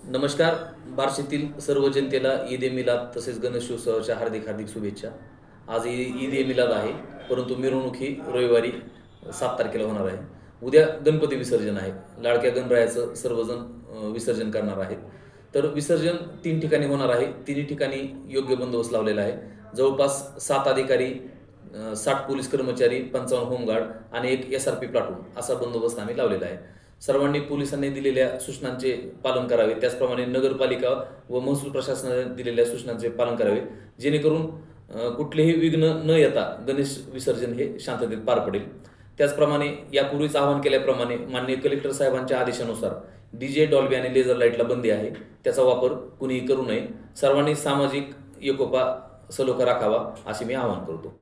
नमस्कार. बार्शीतील सर्व जनतेला ईद ए मिलाद तसेच गणेशोत्सवाच्या हार्दिक हार्दिक शुभेच्छा. आज ईद ए मिलाद आहे, परंतु मिरवणूक ही रविवारी 7 तारखेला होणार आहे. उद्या गणपती विसर्जन आहे. लाडक्या गणरायाचं सर्वजण विसर्जन करणार आहेत. तर विसर्जन 3 ठिकाणी होणार आहे. तिन्ही ठिकाणी योग्य बंदोबस्त लावलेला आहे. जवळपास 7 अधिकारी, 60 पोलीस कर्मचारी, 55 होमगार्ड आणि एक SRP प्लाटून असा बंदोबस्त आम्ही लावलेला आहे. सर्वांनी पोलिसांनी दिलेल्या सूचनांचे पालन करावे, त्याचप्रमाणे नगरपालिका व महसूल प्रशासनाने दिलेल्या सूचनांचे पालन करावे, जेणेकरून कुठलेही विघ्न न येता गणेश विसर्जन हे शांततेत पार पडेल. त्याचप्रमाणे यापूर्वीच आवाहन केल्याप्रमाणे माननीय कलेक्टर साहेबांच्या आदेशानुसार DJ, डॉल्बी आणि लेझर लाईटला बंदी आहे. त्याचा वापर कुणीही करू नये. सर्वांनी सामाजिक एकोपा सलोखा राखावा असे मी आवाहन करतो.